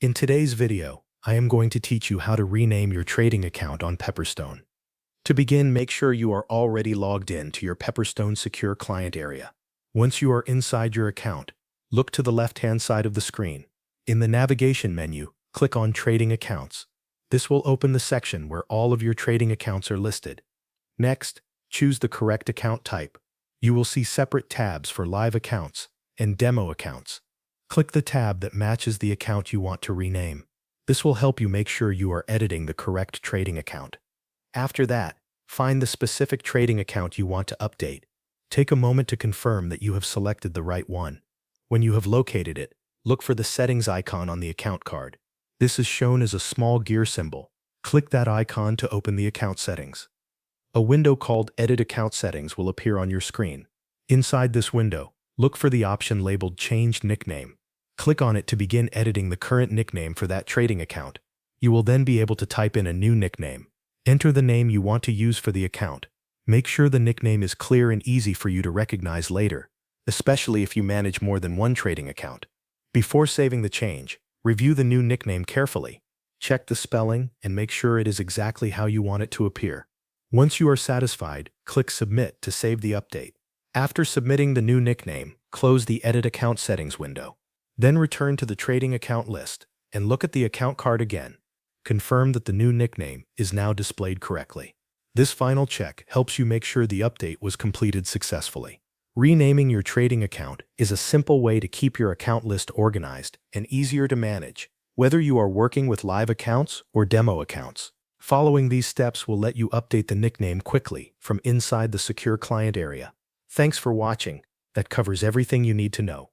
In today's video, I am going to teach you how to rename your trading account on Pepperstone. To begin, make sure you are already logged in to your Pepperstone secure client area. Once you are inside your account, look to the left-hand side of the screen. In the navigation menu, click on Trading Accounts. This will open the section where all of your trading accounts are listed. Next, choose the correct account type. You will see separate tabs for live accounts and demo accounts. Click the tab that matches the account you want to rename. This will help you make sure you are editing the correct trading account. After that, find the specific trading account you want to update. Take a moment to confirm that you have selected the right one. When you have located it, look for the settings icon on the account card. This is shown as a small gear symbol. Click that icon to open the account settings. A window called Edit Account Settings will appear on your screen. Inside this window, look for the option labeled Change Nickname. Click on it to begin editing the current nickname for that trading account. You will then be able to type in a new nickname. Enter the name you want to use for the account. Make sure the nickname is clear and easy for you to recognize later, especially if you manage more than one trading account. Before saving the change, review the new nickname carefully. Check the spelling and make sure it is exactly how you want it to appear. Once you are satisfied, click Submit to save the update. After submitting the new nickname, close the Edit Account Settings window. Then return to the trading account list and look at the account card again. Confirm that the new nickname is now displayed correctly. This final check helps you make sure the update was completed successfully. Renaming your trading account is a simple way to keep your account list organized and easier to manage, whether you are working with live accounts or demo accounts. Following these steps will let you update the nickname quickly from inside the secure client area. Thanks for watching. That covers everything you need to know.